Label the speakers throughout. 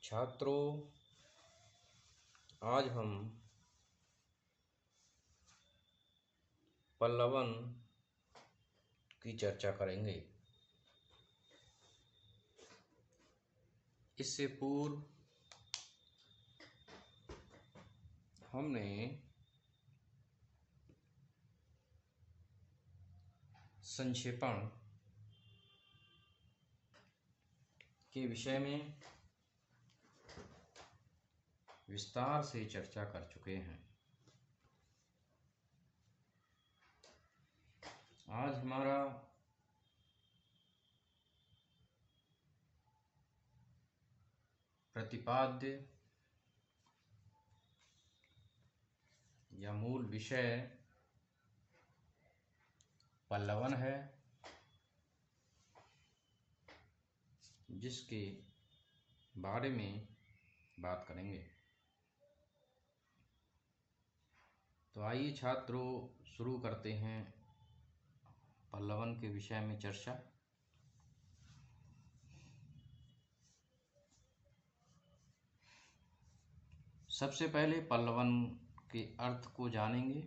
Speaker 1: छात्रों, आज हम पल्लवन की चर्चा करेंगे। इससे पूर्व हमने संक्षेपण के विषय में विस्तार से चर्चा कर चुके हैं। आज हमारा प्रतिपाद्य या मूल विषय पल्लवन है, जिसके बारे में बात करेंगे। तो आइए छात्रों, शुरू करते हैं पल्लवन के विषय में चर्चा। सबसे पहले पल्लवन के अर्थ को जानेंगे।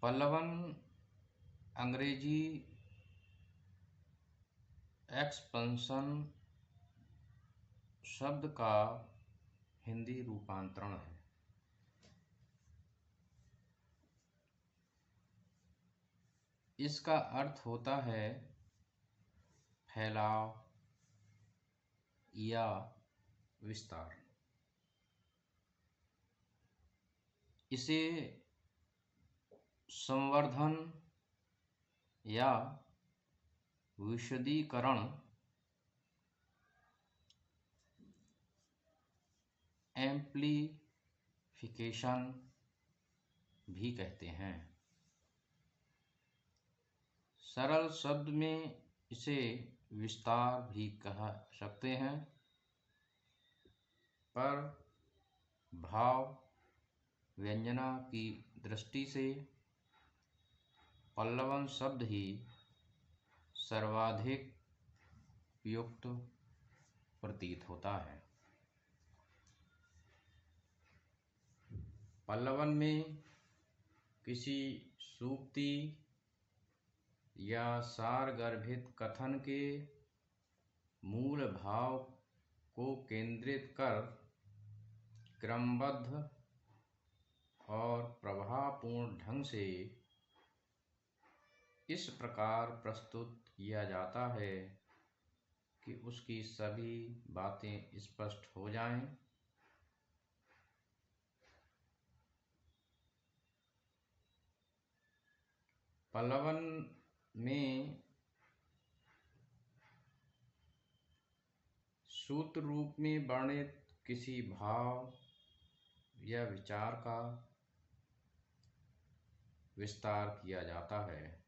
Speaker 1: पल्लवन अंग्रेजी एक्सपेंशन शब्द का हिंदी रूपांतरण है। इसका अर्थ होता है फैलाव या विस्तार। इसे संवर्धन या विशदीकरण, एम्प्लीफिकेशन भी कहते हैं। सरल शब्द में इसे विस्तार भी कह सकते हैं, पर भाव व्यंजना की दृष्टि से पल्लवन शब्द ही सर्वाधिक उपयुक्त प्रतीत होता है। पल्लवन में किसी सूक्ति या सारगर्भित कथन के मूल भाव को केंद्रित कर क्रमबद्ध और प्रभावपूर्ण ढंग से इस प्रकार प्रस्तुत किया जाता है कि उसकी सभी बातें स्पष्ट हो जाएं। पल्लवन में सूत्र रूप में वर्णित किसी भाव या विचार का विस्तार किया जाता है।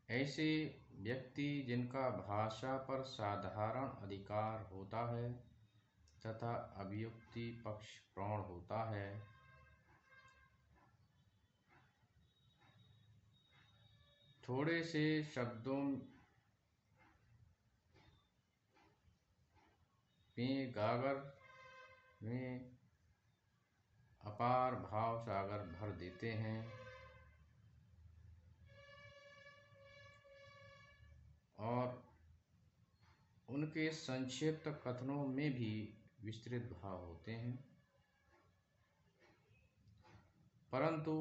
Speaker 1: ऐसे व्यक्ति जिनका भाषा पर साधारण अधिकार होता है तथा अभिव्यक्ति पक्ष प्रौढ़ होता है, थोड़े से शब्दों में गागर में अपार भाव सागर भर देते हैं और उनके संक्षिप्त कथनों में भी विस्तृत भाव होते हैं, परंतु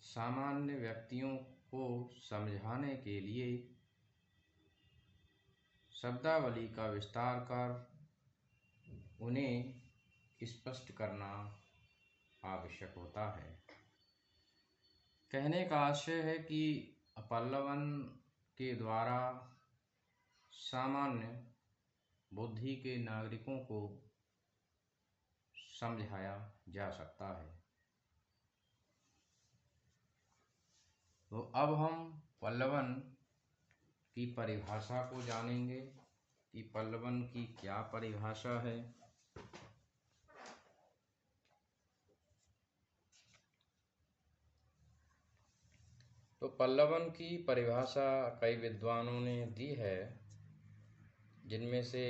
Speaker 1: सामान्य व्यक्तियों को समझाने के लिए शब्दावली का विस्तार कर उन्हें स्पष्ट करना आवश्यक होता है। कहने का आशय है कि पल्लवन के द्वारा सामान्य बुद्धि के नागरिकों को समझाया जा सकता है। तो अब हम पल्लवन की परिभाषा को जानेंगे कि पल्लवन की क्या परिभाषा है। तो पल्लवन की परिभाषा कई विद्वानों ने दी है, जिनमें से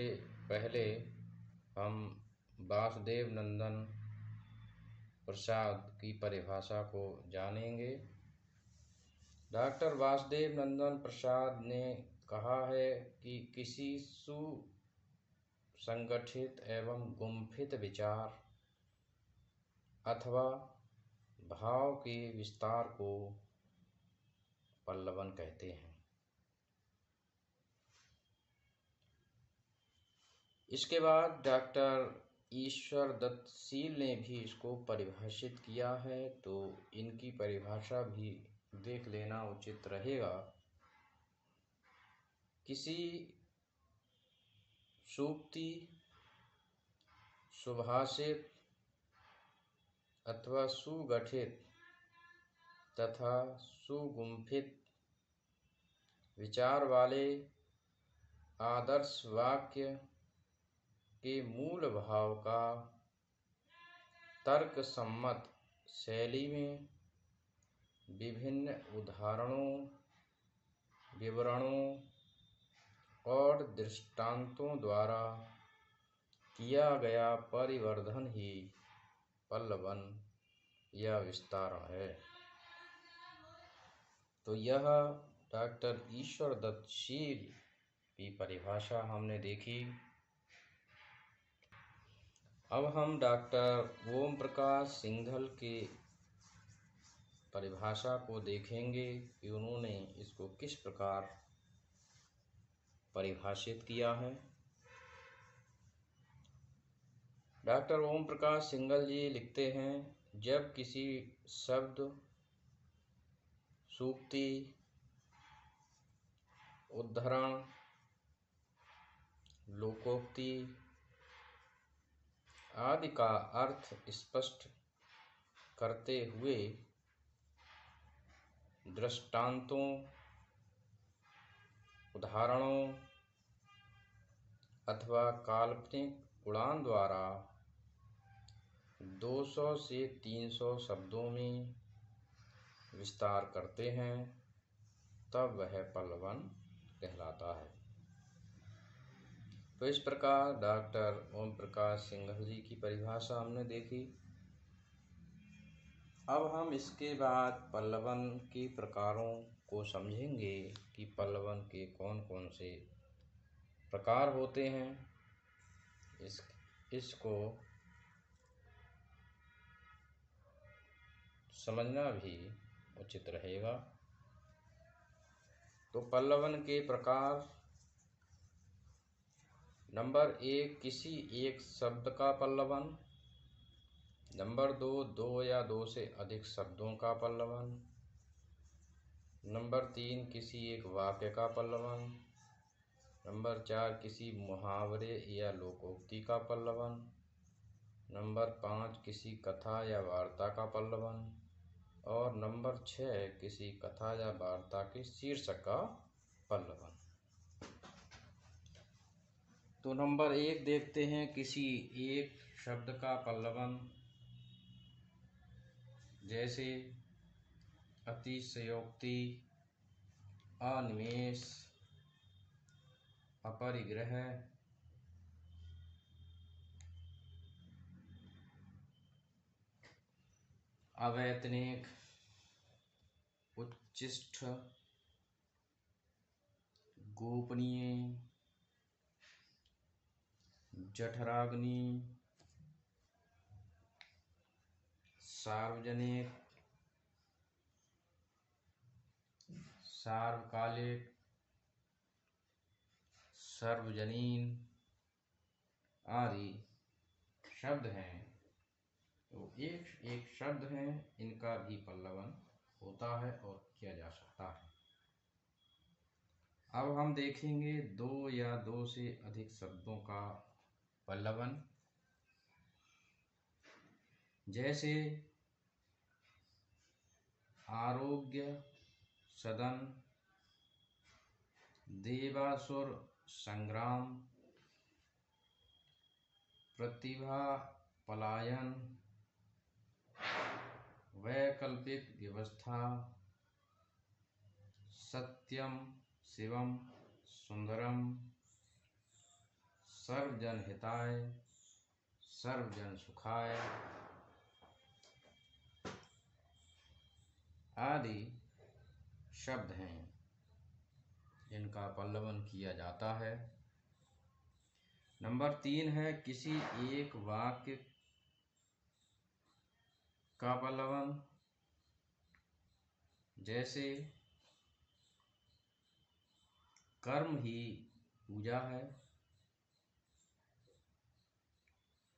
Speaker 1: पहले हम वासुदेव नंदन प्रसाद की परिभाषा को जानेंगे। डॉक्टर वासुदेव नंदन प्रसाद ने कहा है कि किसी सुसंगठित एवं गुम्फित विचार अथवा भाव के विस्तार को पल्लवन कहते हैं। इसके बाद डॉक्टर ईश्वर दत्त शील ने भी इसको परिभाषित किया है, तो इनकी परिभाषा भी देख लेना उचित रहेगा। किसी सूक्ति, सुभाषित अथवा सुगठित तथा सुगुम्फित विचार वाले आदर्श वाक्य के मूल भाव का तर्क सम्मत शैली में विभिन्न उदाहरणों, विवरणों और दृष्टांतों द्वारा किया गया परिवर्धन ही पल्लवन या विस्तारण है। तो यह डॉक्टर ईश्वर दत्त शील की परिभाषा हमने देखी। अब हम डॉक्टर ओम प्रकाश सिंघल के परिभाषा को देखेंगे कि उन्होंने इसको किस प्रकार परिभाषित किया है। डॉक्टर ओम प्रकाश सिंघल जी लिखते हैं, जब किसी शब्द, सूक्ति, उद्धरण, लोकोक्ति आदि का अर्थ स्पष्ट करते हुए दृष्टांतों, उदाहरणों अथवा काल्पनिक उड़ान द्वारा 200 से 300 शब्दों में विस्तार करते हैं, तब वह पल्लवन कहलाता है। तो इस प्रकार डॉक्टर ओम प्रकाश सिंघल जी की परिभाषा हमने देखी। अब हम इसके बाद पल्लवन के प्रकारों को समझेंगे कि पल्लवन के कौन कौन से प्रकार होते हैं। इसको समझना भी उचित रहेगा। तो पल्लवन के प्रकार: नंबर 1, किसी एक शब्द का पल्लवन। नंबर 2, 2 या 2 से अधिक शब्दों का पल्लवन। नंबर 3, किसी एक वाक्य का पल्लवन। नंबर 4, किसी मुहावरे या लोकोक्ति का पल्लवन। नंबर 5, किसी कथा या वार्ता का पल्लवन। और नंबर 6, किसी कथा या वार्ता के शीर्षक का पल्लवन। तो नंबर 1 देखते हैं, किसी एक शब्द का पल्लवन। जैसे अतिशयोक्ति, अनिमेष, अपरिग्रह, अवैतनिक, उच्छिष्ट, गोपनीय, जठराग्नि, सार्वजनिक, सार्वकालिक, सार्वजनीन आदि शब्द हैं। तो एक एक शब्द हैं, इनका भी पल्लवन होता है और किया जा सकता है। अब हम देखेंगे 2 या 2 से अधिक शब्दों का पल्लवन। जैसे आरोग्य, सदन, देवासुर संग्राम, प्रतिभा पलायन, वैकल्पिक व्यवस्था, सत्यम शिवम सुंदरम सर्वजन हिताय सर्वजन सुखाय आदि शब्द हैं जिनका पल्लवन किया जाता है। नंबर 3 है किसी एक वाक्य का पल्लवन, जैसे कर्म ही पूजा है,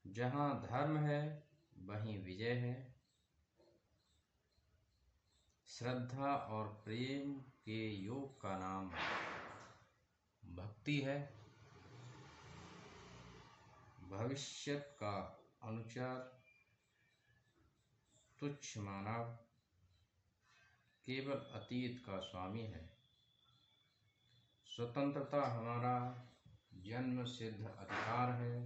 Speaker 1: जहाँ धर्म है वहीं विजय है, श्रद्धा और प्रेम के योग का नाम भक्ति है, भविष्यत का अनुचर तुच्छ मानव केवल अतीत का स्वामी है, स्वतंत्रता हमारा जन्म सिद्ध अधिकार है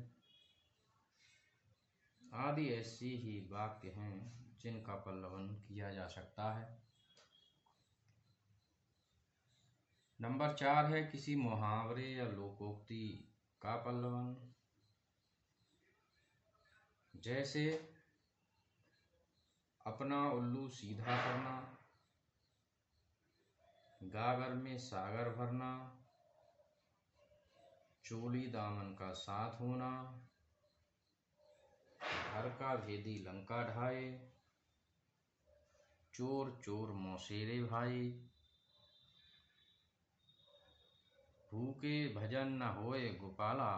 Speaker 1: आदि ऐसी ही वाक्य हैं जिनका पल्लवन किया जा सकता है। नंबर 4 है किसी मुहावरे या लोकोक्ति का पल्लवन, जैसे अपना उल्लू सीधा करना, गागर में सागर भरना, चोली दामन का साथ होना, घर का भेदी लंका ढाए, चोर चोर मौसेरे भाई, भूखे भजन न होए गोपाला,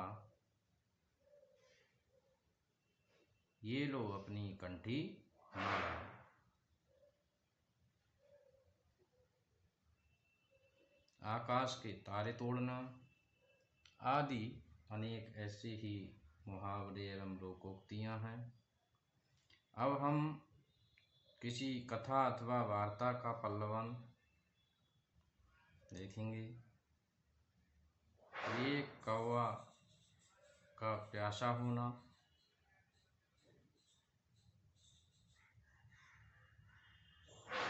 Speaker 1: ये लो अपनी कंठी माला। आकाश के तारे तोड़ना आदि अनेक ऐसे ही मुहावरे एवं लोकोक्तियाँ हैं। अब हम किसी कथा अथवा वार्ता का पल्लवन देखेंगे। एक कौवा का प्यासा होना,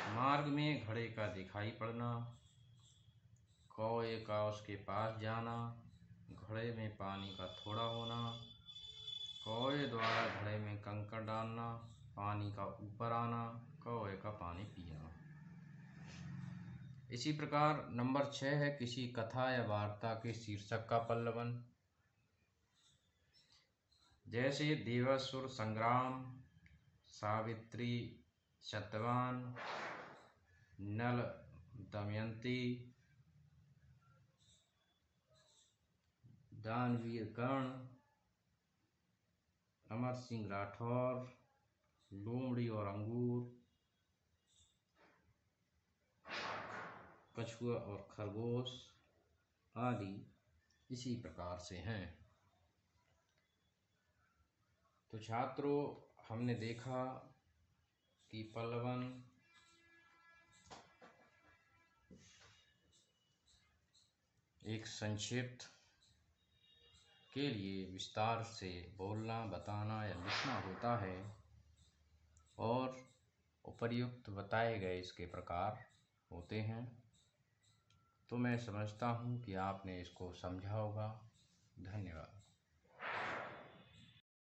Speaker 1: मार्ग में घड़े का दिखाई पड़ना, कौवे का उसके पास जाना, घड़े में पानी का थोड़ा होना, कौवे द्वारा घड़े में कंकड़ डालना, पानी का ऊपर आना, कौवे का पानी पीना। इसी प्रकार नंबर 6 है किसी कथा या वार्ता के शीर्षक का पल्लवन, जैसे देवासुर संग्राम, सावित्री सत्यवान, नल दमयंती, दानवीर कर्ण, अमर सिंह राठौर, लोमड़ी और अंगूर, कछुआ और खरगोश आदि इसी प्रकार से हैं। तो छात्रों, हमने देखा कि पल्लवन एक संक्षिप्त के लिए विस्तार से बोलना, बताना या लिखना होता है और उपर्युक्त बताए गए इसके प्रकार होते हैं। तो मैं समझता हूँ कि आपने इसको समझा होगा। धन्यवाद।